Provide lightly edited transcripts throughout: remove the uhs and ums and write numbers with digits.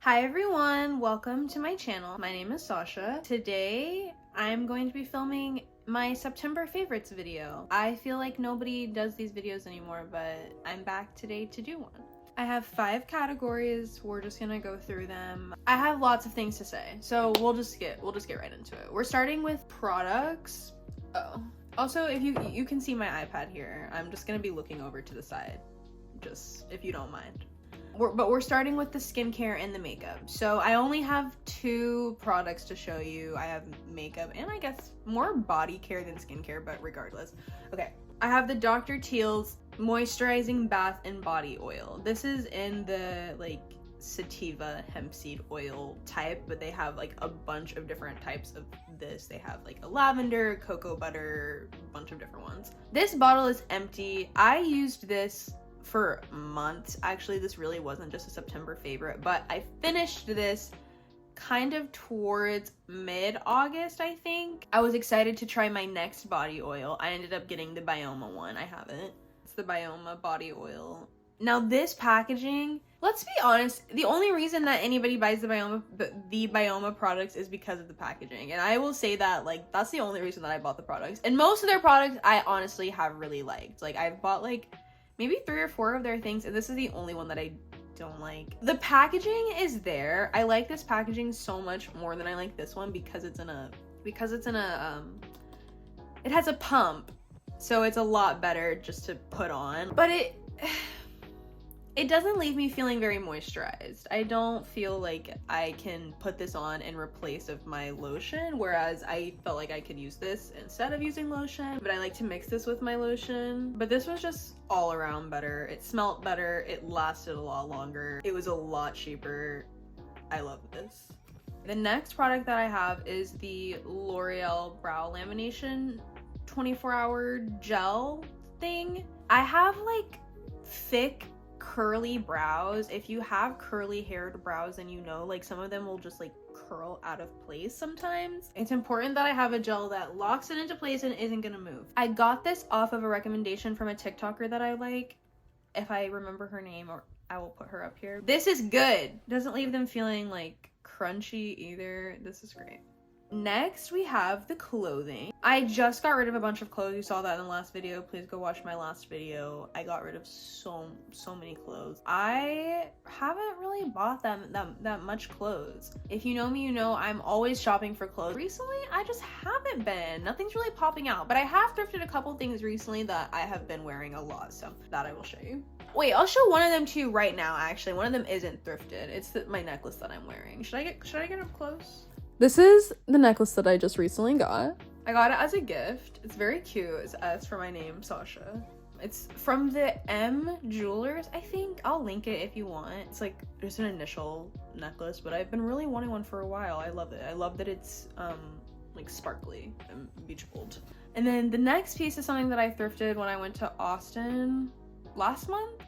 Hi everyone, welcome to my channel. My name is Sasha. Today I'm going to be filming my September favorites video. I feel like nobody does these videos anymore, but I'm back today to do one. I have 5 categories. We're just gonna go through them. I have lots of things to say, so we'll just get right into it. We're starting with products. Also, if you can see my iPad here, I'm just gonna be looking over to the side, just if you don't mind. But we're starting with the skincare and the makeup. So I only have 2 products to show you. I have makeup and I guess more body care than skincare, but regardless. Okay, I have the Dr. Teal's Moisturizing Bath and Body Oil. This is in the like sativa hemp seed oil type, but they have like a bunch of different types of this. They have like a lavender, cocoa butter, bunch of different ones. This bottle is empty. I used this for months. Actually, this really wasn't just a September favorite, but I finished this kind of towards mid-August, I think. I was excited to try my next body oil. I ended up getting the Bioma one. I have it. It's the Bioma body oil. Now this packaging, let's be honest, the only reason that anybody buys the Bioma products is because of the packaging. And I will say that, like, that's the only reason that I bought the products. And most of their products I honestly have really liked. Like, I've bought like maybe 3 or 4 of their things, and this is the only one that I don't like. The packaging is there. I like this packaging so much more than I like this one because it has a pump, so it's a lot better just to put on. But it doesn't leave me feeling very moisturized. I don't feel like I can put this on in replace of my lotion, whereas I felt like I could use this instead of using lotion, but I like to mix this with my lotion. But this was just all around better. It smelled better. It lasted a lot longer. It was a lot cheaper. I love this. The next product that I have is the L'Oreal Brow Lamination 24-hour gel thing. I have like thick curly brows. If you have curly haired brows, and you know, like, some of them will just like curl out of place sometimes, it's important that I have a gel that locks it into place and isn't gonna move. I got this off of a recommendation from a TikToker that I like. If I remember her name, or I will put her up here. This is good. Doesn't leave them feeling like crunchy either. This is great. Next, we have the clothing. I just got rid of a bunch of clothes. You saw that in the last video. Please go watch my last video. I got rid of so many clothes. I haven't really bought that much clothes. If you know me, you know I'm always shopping for clothes. Recently, I just haven't been. Nothing's really popping out, but I have thrifted a couple things recently that I have been wearing a lot, so that I will show you. Wait, I'll show one of them to you right now, actually. One of them isn't thrifted. It's my necklace that I'm wearing. Should I get up close? This is the necklace that I just recently got. I got it as a gift. It's very cute. It's S for my name, Sasha. It's from the M Jewelers, I think. I'll link it if you want. It's like just an initial necklace, but I've been really wanting one for a while. I love it. I love that it's like sparkly and beach gold. And then the next piece is something that I thrifted when I went to Austin last month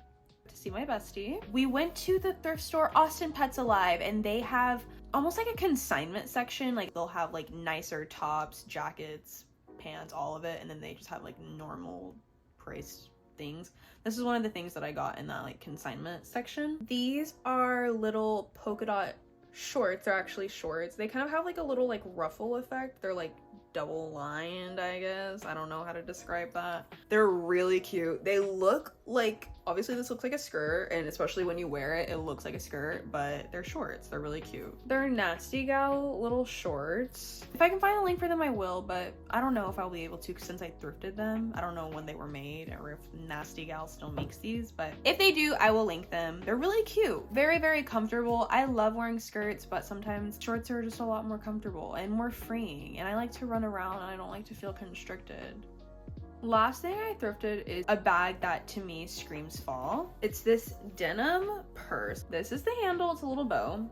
to see my bestie. We went to the thrift store Austin Pets Alive, and they have almost like a consignment section. Like, they'll have like nicer tops, jackets, pants, all of it, and then they just have like normal price things. This is one of the things that I got in that like consignment section. These are little polka dot shorts. They're actually shorts. They kind of have like a little like ruffle effect. They're like double lined, I guess. I don't know how to describe that. They're really cute. They look like, obviously this looks like a skirt, and especially when you wear it, it looks like a skirt, but they're shorts. They're really cute. They're Nasty Gal little shorts. If I can find a link for them, I will, but I don't know if I'll be able to since I thrifted them. I don't know when they were made or if Nasty Gal still makes these, but if they do, I will link them. They're really cute. Very, very comfortable. I love wearing skirts, but sometimes shorts are just a lot more comfortable and more freeing, and I like to run around and I don't like to feel constricted. Last thing I thrifted is a bag that to me screams fall. It's this denim purse. This is the handle, it's a little bow.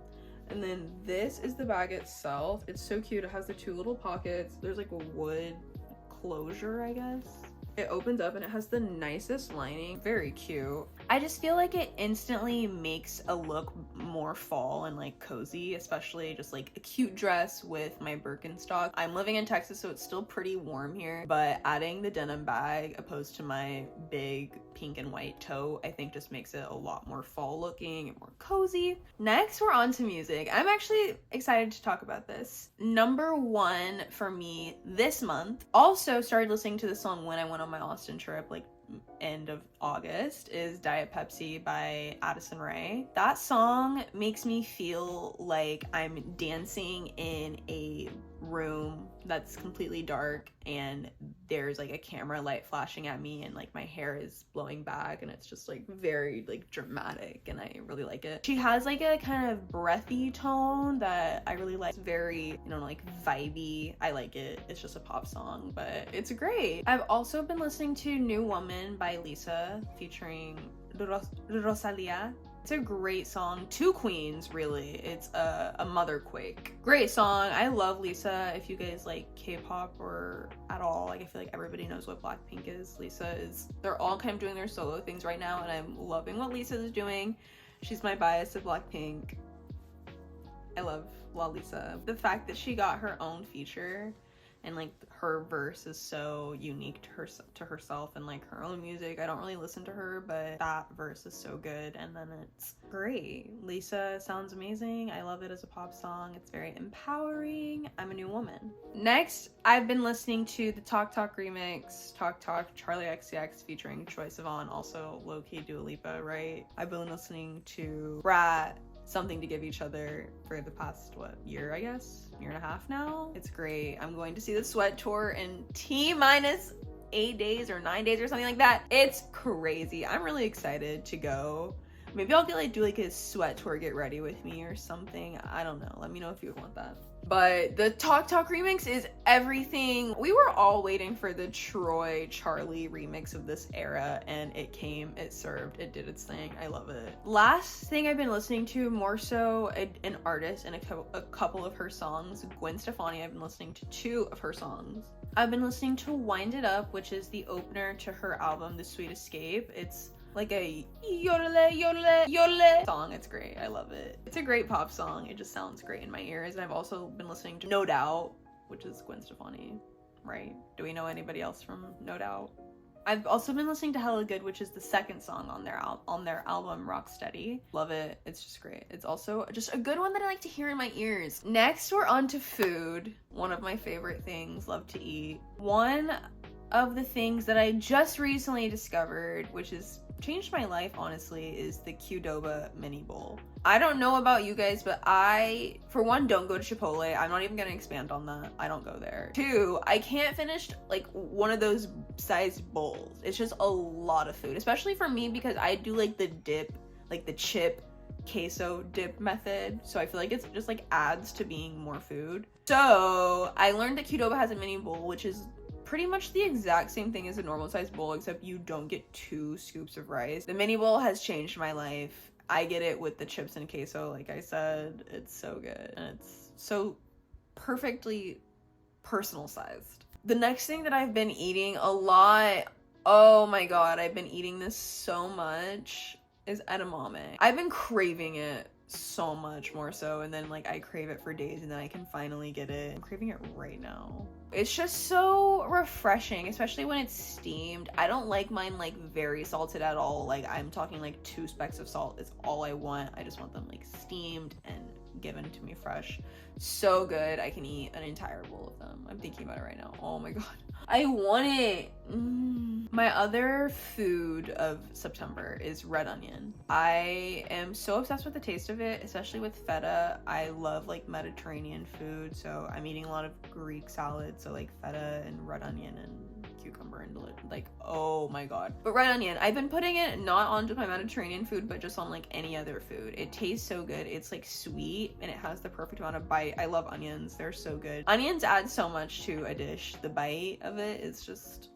And then this is the bag itself. It's so cute. It has the 2 little pockets. There's like a wood closure, I guess. It opens up and it has the nicest lining. Very cute. I just feel like it instantly makes a look more fall and like cozy, especially just like a cute dress with my Birkenstock. I'm living in Texas, so it's still pretty warm here, but adding the denim bag opposed to my big pink and white tote, I think just makes it a lot more fall looking and more cozy. Next, we're on to music. I'm actually excited to talk about this. Number one for me this month, also started listening to the song when I went on my Austin trip, like end of August, is Diet Pepsi by Addison Rae. That song makes me feel like I'm dancing in a room that's completely dark and there's like a camera light flashing at me and like my hair is blowing back and it's just like very like dramatic and I really like it. She has like a kind of breathy tone that I really like. It's very, you know, like vibey. I like it. It's just a pop song, but it's great. I've also been listening to New Woman by Lisa featuring Rosalia. It's a great song. Two queens, really. It's a motherquake. Great song. I love Lisa. If you guys like K-pop or at all, like I feel like everybody knows what Blackpink is. Lisa is. They're all kind of doing their solo things right now, and I'm loving what Lisa is doing. She's my bias of Blackpink. I love Lisa. The fact that she got her own feature and like her verse is so unique to herself and like her own music. I don't really listen to her, but that verse is so good and then it's great. Lisa sounds amazing. I love it as a pop song. It's very empowering. I'm a New Woman. Next, I've been listening to the Talk Talk remix, Talk Talk Charlie XCX featuring Troye Sivan, also low-key Dua Lipa, right? I've been listening to Brat, Something to Give Each Other for the past, year, I guess? Year and a half now. It's great. I'm going to see the Sweat Tour in T-minus 8 days or 9 days or something like that. It's crazy. I'm really excited to go. Maybe I'll do like a Sweat Tour get ready with me or something. I don't know. Let me know if you would want that. But the Talk Talk remix is everything. We were all waiting for the Troy Charlie remix of this era, and it came, it served, it did its thing. I love it. Last thing I've been listening to, more so an artist and a couple of her songs. Gwen Stefani, I've been listening to 2 of her songs. I've been listening to Wind It Up, which is the opener to her album, The Sweet Escape. It's like a yodele, yodele, yodele song. It's great. I love it. It's a great pop song. It just sounds great in my ears. And I've also been listening to No Doubt, which is Gwen Stefani, right? Do we know anybody else from No Doubt? I've also been listening to Hella Good, which is the second song on their album Rocksteady. Love it. It's just great. It's also just a good one that I like to hear in my ears. Next, we're on to food. One of my favorite things. Love to eat. One of the things that I just recently discovered, which has changed my life, honestly, is the Qdoba mini bowl. I don't know about you guys, but I, for one, don't go to Chipotle. I'm not even gonna expand on that. I don't go there. 2, I can't finish like one of those sized bowls. It's just a lot of food, especially for me because I do like the dip, like the chip queso dip method. So I feel like it's just like adds to being more food. So I learned that Qdoba has a mini bowl, which is pretty much the exact same thing as a normal sized bowl, except you don't get 2 scoops of rice. The mini bowl has changed my life. I get it with the chips and queso, like I said. It's so good and it's so perfectly personal sized. The next thing that I've been eating a lot, oh my god, I've been eating this so much, is edamame. I've been craving it so much, more so, and then like I crave it for days and then I can finally get it. I'm craving it right now. It's just so refreshing, especially when it's steamed. I don't like mine like very salted at all. Like I'm talking like 2 specks of salt is all I want. I just want them like steamed and given to me fresh. So good. I can eat an entire bowl of them. I'm thinking about it right now. Oh my god, I want it. My other food of September is red onion. I am so obsessed with the taste of it, especially with feta. I love like Mediterranean food, so I'm eating a lot of Greek salad, so like feta and red onion and cucumber and like, oh my god. But red onion, I've been putting it not onto my Mediterranean food, but just on like any other food. It tastes so good. It's like sweet and it has the perfect amount of bite. I love onions. They're so good. Onions add so much to a dish. The bite of it is just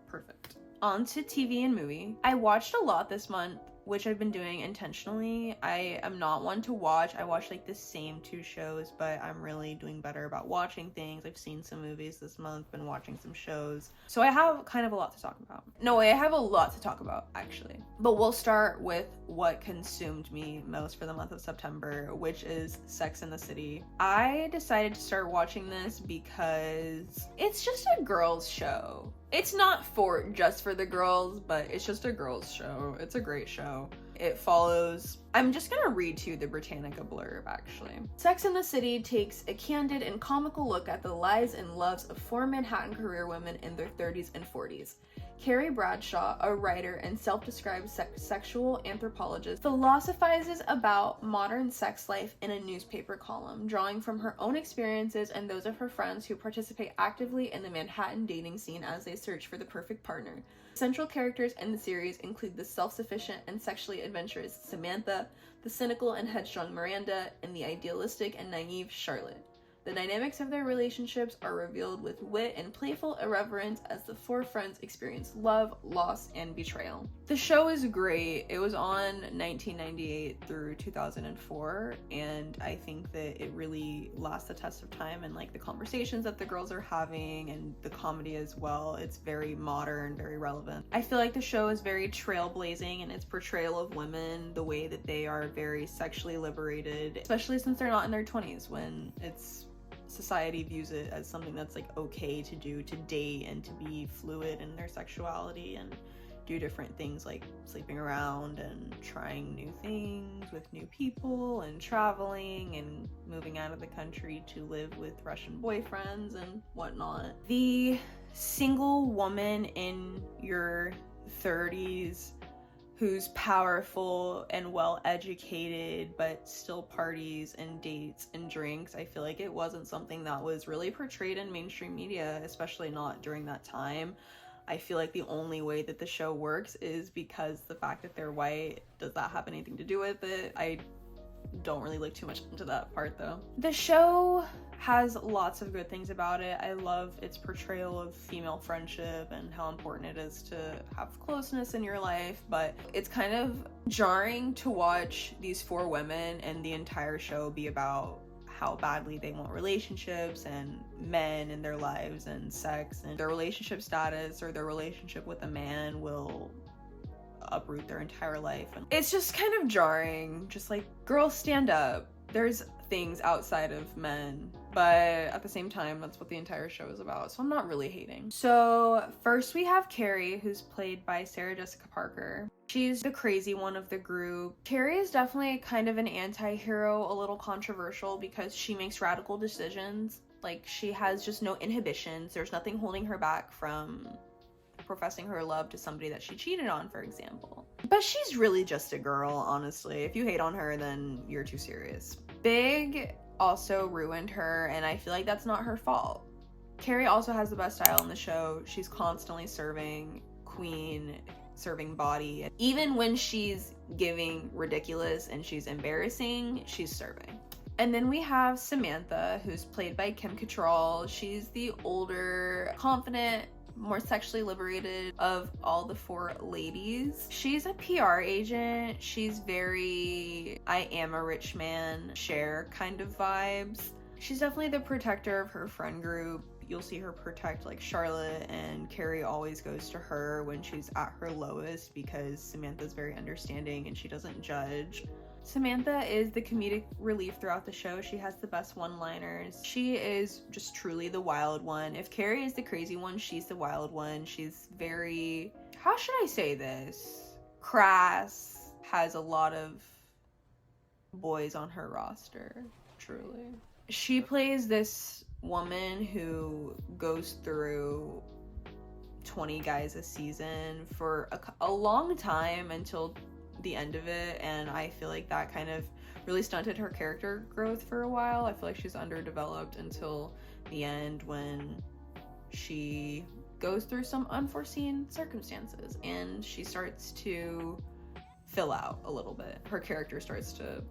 perfect. On to TV and movie. I watched a lot this month. which I've been doing intentionally. I am not one to watch. I watch like the same 2 shows, but I'm really doing better about watching things. I've seen some movies this month, been watching some shows. So I have kind of a lot to talk about. No, I have a lot to talk about actually. But we'll start with what consumed me most for the month of September, which is Sex and the City. I decided to start watching this because it's just a girls' show. It's not just for the girls, but it's just a girls' show. It's a great show. It follows, I'm just gonna read to you the Britannica blurb actually. Sex and the City takes a candid and comical look at the lives and loves of 4 Manhattan career women in their 30s and 40s. Carrie Bradshaw, a writer and self-described sexual anthropologist, philosophizes about modern sex life in a newspaper column, drawing from her own experiences and those of her friends who participate actively in the Manhattan dating scene as they search for the perfect partner. Central characters in the series include the self-sufficient and sexually adventurous Samantha, the cynical and headstrong Miranda, and the idealistic and naive Charlotte. The dynamics of their relationships are revealed with wit and playful irreverence as the 4 friends experience love, loss, and betrayal. The show is great. It was on 1998 through 2004, and I think that it really lasts the test of time, and like the conversations that the girls are having and the comedy as well. It's very modern, very relevant. I feel like the show is very trailblazing in its portrayal of women, the way that they are very sexually liberated, especially since they're not in their 20s when society views it as something that's like okay to do, to date and to be fluid in their sexuality and do different things like sleeping around and trying new things with new people and traveling and moving out of the country to live with Russian boyfriends and whatnot. The single woman in your 30s who's powerful and well-educated but still parties and dates and drinks, I feel like it wasn't something that was really portrayed in mainstream media, especially not during that time. I feel like the only way that the show works is because the fact that they're white. Does that have anything to do with it? I don't really look too much into that part though. The show has lots of good things about it. I love its portrayal of female friendship and how important it is to have closeness in your life, but it's kind of jarring to watch these 4 women and the entire show be about how badly they want relationships and men in their lives and sex, and their relationship status or their relationship with a man will uproot their entire life. And it's just kind of jarring, just like, girls, stand up. There's things outside of men, but at the same time, that's what the entire show is about, so I'm not really hating. So first we have Carrie, who's played by Sarah Jessica Parker. She's the crazy one of the group. Carrie is definitely kind of an anti-hero, a little controversial because she makes radical decisions. Like, she has just no inhibitions. There's nothing holding her back from professing her love to somebody that she cheated on, for example. But she's really just a girl, honestly. If you hate on her, then you're too serious. Big also ruined her, and I feel like that's not her fault. Carrie also has the best style in the show. She's constantly serving queen, serving body. Even when she's giving ridiculous and she's embarrassing, she's serving. And then we have Samantha, who's played by Kim Cattrall. She's the older, confident, more sexually liberated of all the 4 ladies. She's a PR agent. She's very I am a rich man, Cher kind of vibes. She's definitely the protector of her friend group. You'll see her protect like Charlotte, and Carrie always goes to her when she's at her lowest because Samantha's very understanding and she doesn't judge. Samantha is the comedic relief throughout the show. She has the best one-liners. She is just truly the wild one. If Carrie is the crazy one, she's the wild one. She's very, how should I say this? Crass, has a lot of boys on her roster, truly. She plays this woman who goes through 20 guys a season for a long time until the end of it, and I feel like that kind of really stunted her character growth for a while. I feel like she's underdeveloped until the end when she goes through some unforeseen circumstances and she starts to fill out a little bit. Her character starts to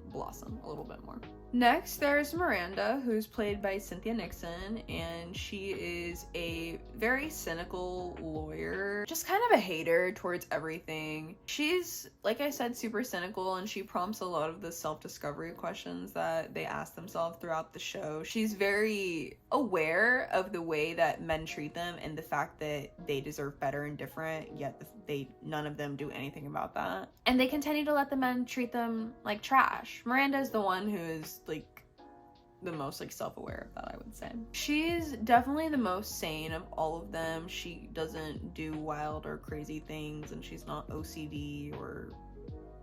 blossom a little bit more. Next, there's Miranda, who's played by Cynthia Nixon, and she is a very cynical lawyer, just kind of a hater towards everything. She's, like I said, super cynical, and she prompts a lot of the self-discovery questions that they ask themselves throughout the show. She's very aware of the way that men treat them and the fact that they deserve better and different, yet none of them do anything about that. And they continue to let the men treat them like trash. Miranda's the one who's like the most like self-aware of that, I would say. She's definitely the most sane of all of them. She doesn't do wild or crazy things, and she's not OCD or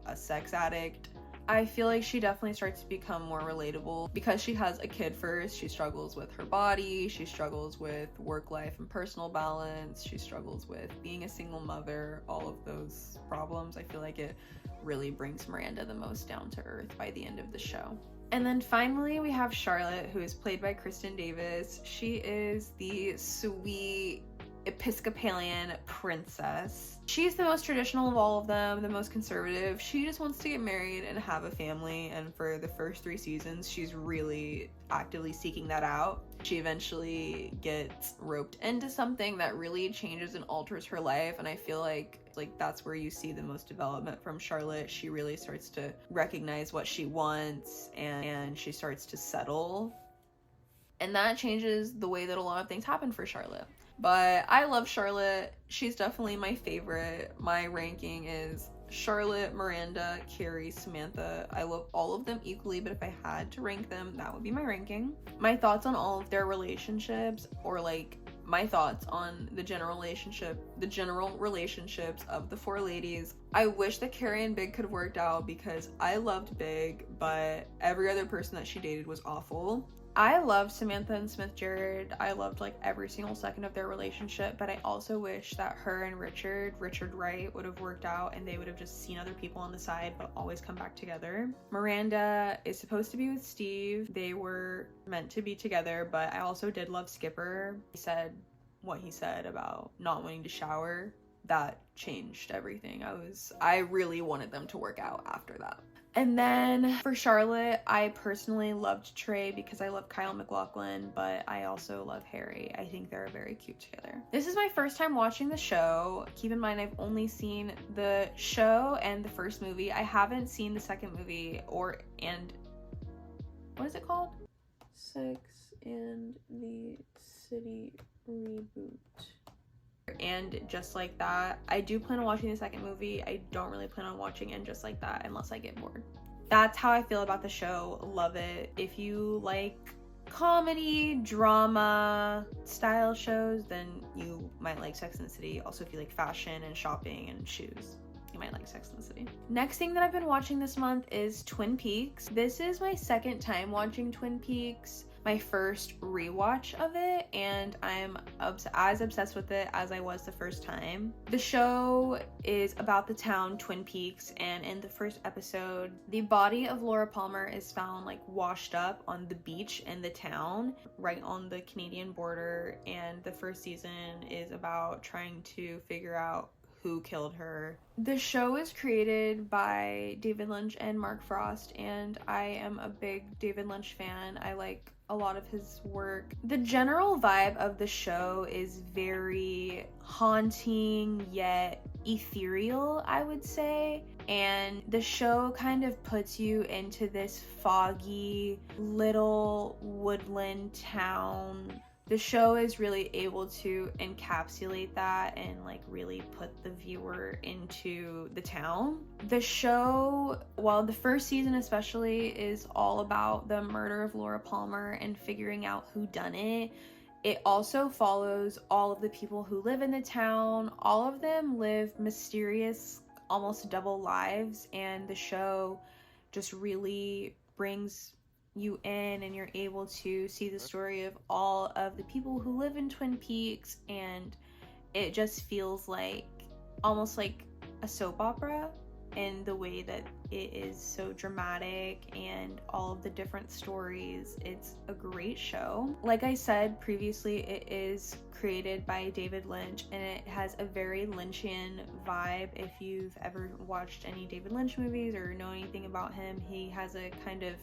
a sex addict. I feel like she definitely starts to become more relatable because she has a kid first. She struggles with her body, she struggles with work life and personal balance, she struggles with being a single mother, all of those problems. I feel like it really brings Miranda the most down to earth by the end of the show. And then finally we have Charlotte, who is played by Kristen Davis. She is the sweet Episcopalian princess. She's the most traditional of all of them, the most conservative. She just wants to get married and have a family, and for the first 3 seasons she's really actively seeking that out. She eventually gets roped into something that really changes and alters her life, and I feel like that's where you see the most development from Charlotte. She really starts to recognize what she wants, and she starts to settle, and that changes the way that a lot of things happen for Charlotte. But I love Charlotte. She's definitely my favorite. My ranking is Charlotte, Miranda, Carrie, Samantha. I love all of them equally, but if I had to rank them, that would be my ranking. My thoughts on all of their relationships, or like my thoughts on the general relationships of the 4 ladies. I wish that Carrie and Big could have worked out because I loved Big, but every other person that she dated was awful. I loved Samantha and Smith Jared. I loved like every single second of their relationship, but I also wish that her and Richard Wright would have worked out and they would have just seen other people on the side but always come back together. Miranda is supposed to be with Steve. They were meant to be together, but I also did love Skipper. He said what he said about not wanting to shower. That changed everything. I really wanted them to work out after that. And then for Charlotte, I personally loved Trey because I love Kyle MacLachlan, but I also love Harry. I think they're very cute together. This is my first time watching the show. Keep in mind, I've only seen the show and the first movie. I haven't seen the second movie what is it called? Sex and the City reboot. And Just Like That. I do plan on watching the second movie. I don't really plan on watching And Just Like That unless I get bored. That's how I feel about the show. Love it. If you like comedy, drama style shows, then you might like Sex and the City. Also, if you like fashion and shopping and shoes, you might like Sex and the City. Next thing that I've been watching this month is Twin Peaks. This is my second time watching Twin Peaks. My first rewatch of it, and I'm as obsessed with it as I was the first time. The show is about the town Twin Peaks, and in the first episode, the body of Laura Palmer is found like washed up on the beach in the town, right on the Canadian border, and the first season is about trying to figure out who killed her. The show is created by David Lynch and Mark Frost, and I am a big David Lynch fan. I like a lot of his work. The general vibe of the show is very haunting yet ethereal, I would say, and the show kind of puts you into this foggy little woodland town. The show is really able to encapsulate that and like really put the viewer into the town. The show, well, the first season especially, is all about the murder of Laura Palmer and figuring out who done it. It also follows all of the people who live in the town. All of them live mysterious, almost double lives, and the show just really brings you in, and you're able to see the story of all of the people who live in Twin Peaks, and it just feels like almost like a soap opera in the way that it is so dramatic and all of the different stories. It's a great show. Like I said previously, it is created by David Lynch, and it has a very Lynchian vibe. If you've ever watched any David Lynch movies or know anything about him, he has a kind of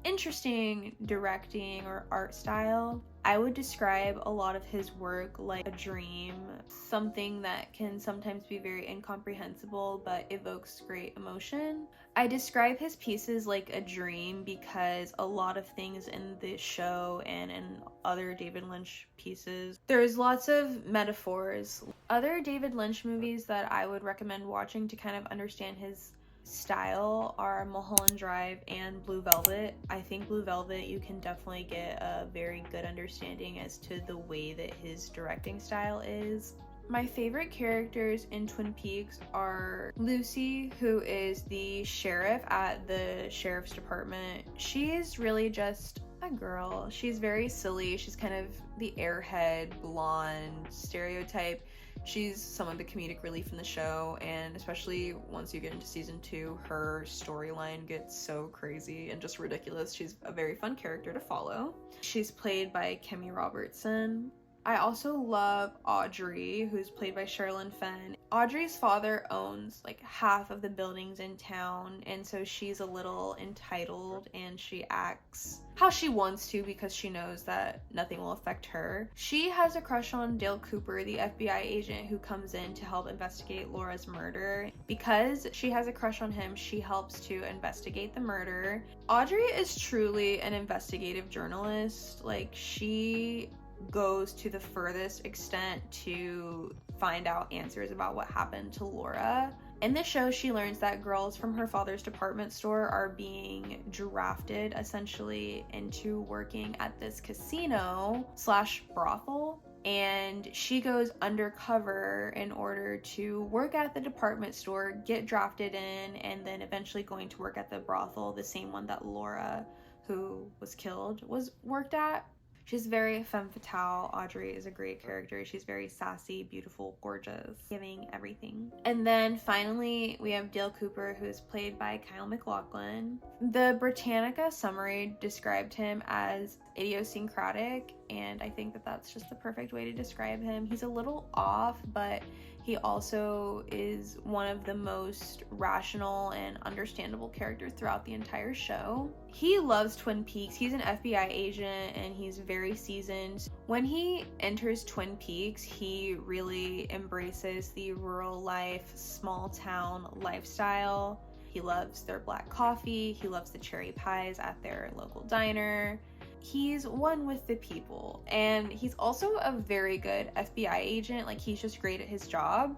interesting directing or art style. I would describe a lot of his work like a dream, something that can sometimes be very incomprehensible but evokes great emotion. I describe his pieces like a dream because a lot of things in the show and in other David Lynch pieces, there's lots of metaphors. Other David Lynch movies that I would recommend watching to kind of understand his style are Mulholland Drive and Blue Velvet. I think Blue Velvet, you can definitely get a very good understanding as to the way that his directing style is. My favorite characters in Twin Peaks are Lucy, who is the sheriff at the sheriff's department. She is really just a girl. She's very silly. She's kind of the airhead, blonde stereotype. She's some of the comedic relief in the show, and especially once you get into season 2, her storyline gets so crazy and just ridiculous. She's a very fun character to follow. She's played by Kemi Robertson. I also love Audrey, who's played by Sherilyn Fenn. Audrey's father owns like half of the buildings in town, and so she's a little entitled and she acts how she wants to because she knows that nothing will affect her. She has a crush on Dale Cooper, the FBI agent who comes in to help investigate Laura's murder. Because she has a crush on him, she helps to investigate the murder. Audrey is truly an investigative journalist. Like, she goes to the furthest extent to find out answers about what happened to Laura. In the show, she learns that girls from her father's department store are being drafted essentially into working at this casino slash brothel, and she goes undercover in order to work at the department store, get drafted in, and then eventually going to work at the brothel, the same one that Laura, who was killed, was worked at. She's very femme fatale. Audrey is a great character. She's very sassy, beautiful, gorgeous, giving everything. And then finally, we have Dale Cooper, who is played by Kyle MacLachlan. The Britannica summary described him as idiosyncratic, and I think that that's just the perfect way to describe him. He's a little off, but he also is one of the most rational and understandable characters throughout the entire show. He loves Twin Peaks. He's an FBI agent and he's very seasoned. When he enters Twin Peaks, he really embraces the rural life, small town lifestyle. He loves their black coffee. He loves the cherry pies at their local diner. He's one with the people, and he's also a very good FBI agent. Like, he's just great at his job.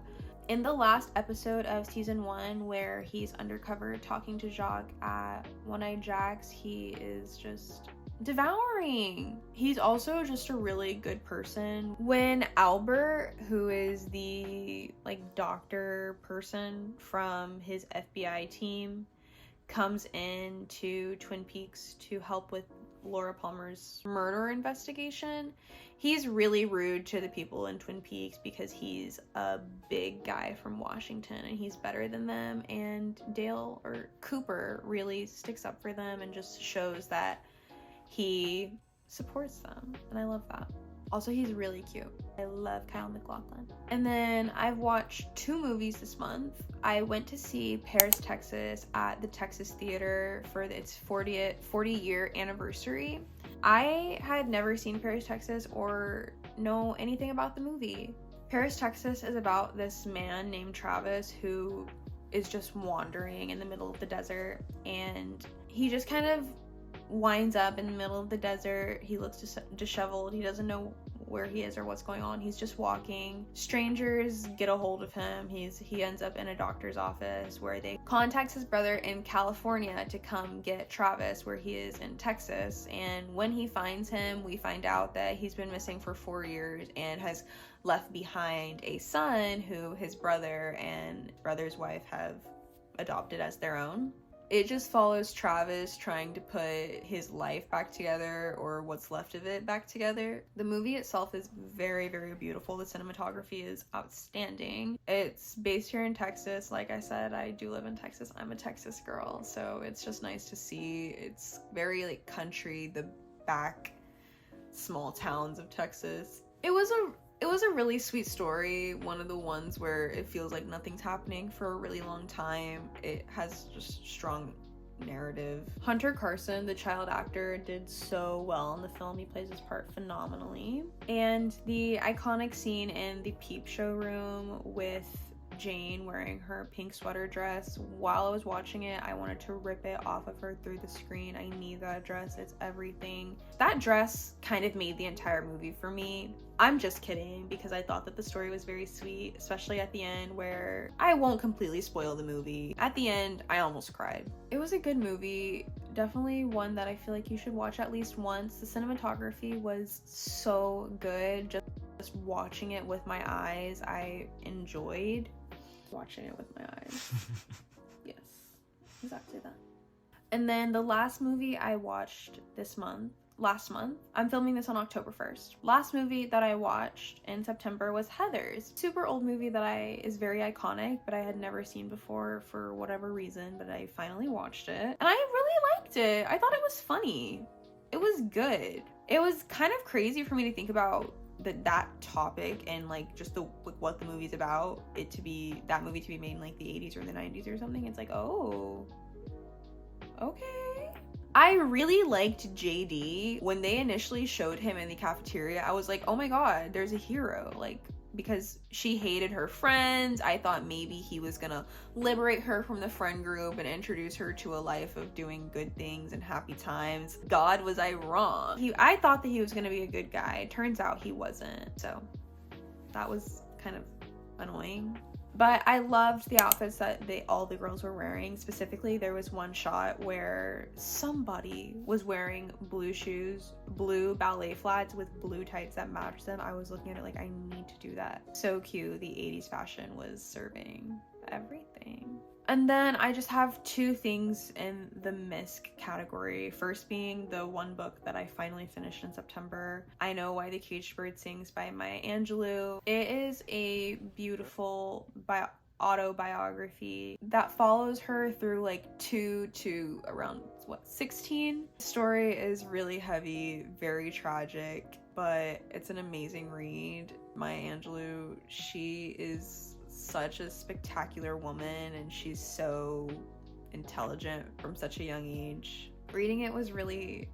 In the last episode of season 1, where he's undercover talking to Jacques at One Eye Jack's, he is just devouring. He's also just a really good person. When Albert, who is the doctor person from his FBI team, comes in to Twin Peaks to help with Laura Palmer's murder investigation, he's really rude to the people in Twin Peaks because he's a big guy from Washington and he's better than them, and Dale or Cooper really sticks up for them and just shows that he supports them, and I love that. Also, he's really cute. I love Kyle MacLachlan. And then I've watched 2 movies this month. I went to see Paris, Texas at the Texas Theater for its 40-year anniversary. I had never seen Paris, Texas or know anything about the movie. Paris, Texas is about this man named Travis who is just wandering in the middle of the desert, and he just kind of winds up in the middle of the desert. He looks disheveled. He doesn't know where he is or what's going on. He's just walking. Strangers get a hold of him. He ends up in a doctor's office where they contact his brother in California to come get Travis, where he is in Texas. And when he finds him, we find out that he's been missing for 4 years and has left behind a son who his brother and brother's wife have adopted as their own. It just follows Travis trying to put his life back together, or what's left of it back together. The movie itself is very, very beautiful. The cinematography is outstanding. It's based here in Texas. Like I said, I do live in Texas. I'm a Texas girl, so it's just nice to see. It's very like country, the back small towns of Texas. It was a really sweet story, one of the ones where it feels like nothing's happening for a really long time. It has just strong narrative. Hunter Carson, the child actor, did so well in the film. He plays his part phenomenally. And the iconic scene in the peep show room with Jane wearing her pink sweater dress, while I was watching it, I wanted to rip it off of her through the screen. I need that dress. It's everything. That dress kind of made the entire movie for me. I'm just kidding, because I thought that the story was very sweet, especially at the end, where I won't completely spoil the movie. At the end, I almost cried. It was a good movie. Definitely one that I feel like you should watch at least once. The cinematography was so good. Just watching it with my eyes, I enjoyed watching it with my eyes. Yes, exactly that. And then the last movie I watched last month, I'm filming this on October 1st. Last movie that I watched in September was Heathers. Super old movie that is very iconic, but I had never seen before for whatever reason, but I finally watched it. And I really liked it. I thought it was funny. It was good. It was kind of crazy for me to think about that topic and like just what the movie's about, that movie to be made in like the 80s or the 90s or something. It's like, oh, okay. I really liked JD. When they initially showed him in the cafeteria, I was like, oh my god, there's a hero. Like, because she hated her friends, I thought maybe he was gonna liberate her from the friend group and introduce her to a life of doing good things and happy times. God, was I wrong. I thought that he was gonna be a good guy. Turns out he wasn't. So that was kind of annoying. But I loved the outfits that all the girls were wearing. Specifically, there was one shot where somebody was wearing blue shoes, blue ballet flats with blue tights that matched them. I was looking at it like, I need to do that. So cute. The 80s fashion was serving everything. And then I just have two things in the misc category. First being the one book that I finally finished in September, I Know Why the Caged Bird Sings by Maya Angelou. It is a beautiful autobiography that follows her through like 2 to around 16. The story is really heavy, very tragic, but it's an amazing read. Maya Angelou, she is such a spectacular woman, and she's so intelligent from such a young age. Reading it was really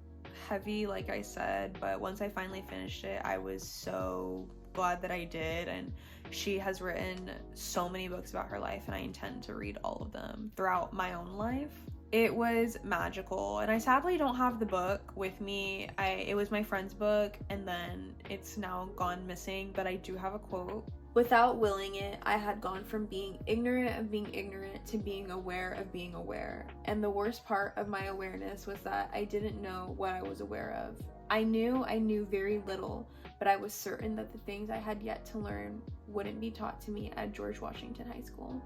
heavy, like I said, but once I finally finished it, I was so glad that I did. And she has written so many books about her life, and I intend to read all of them throughout my own life. It was magical, and I sadly don't have the book with me. It was my friend's book, and then it's now gone missing, but I do have a quote. Without willing it, I had gone from being ignorant of being ignorant to being aware of being aware. And the worst part of my awareness was that I didn't know what I was aware of. I knew very little, but I was certain that the things I had yet to learn wouldn't be taught to me at George Washington High School.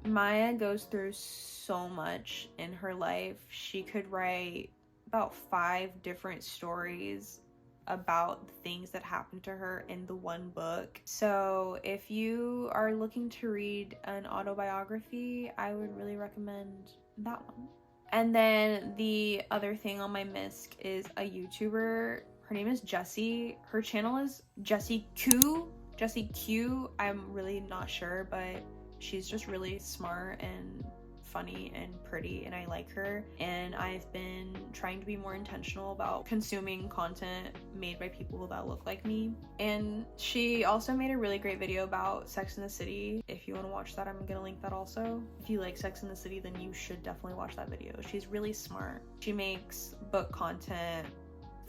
Maya goes through so much in her life. She could write about 5 different stories about the things that happened to her in the one book. So if you are looking to read an autobiography, I would really recommend that one. And then the other thing on my misc is a YouTuber. Her name is Jessie. Her channel is Jessie Q. I'm really not sure, but she's just really smart and funny and pretty, and I like her. And I've been trying to be more intentional about consuming content made by people that look like me. And she also made a really great video about Sex and the City. If you want to watch that, I'm gonna link that also. If you like Sex and the City, then you should definitely watch that video. She's really smart. She makes book content,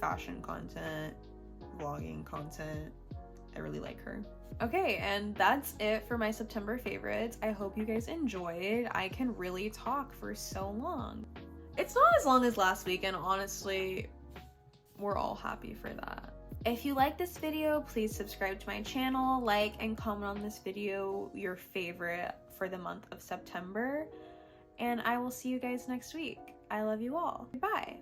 fashion content, vlogging content. I really like her. Okay, and that's it for my September favorites. I hope you guys enjoyed. I can really talk for so long. It's not as long as last week, and honestly, we're all happy for that. If you like this video, please subscribe to my channel, like and comment on this video your favorite for the month of September. and I will see you guys next week. I love you all. Bye.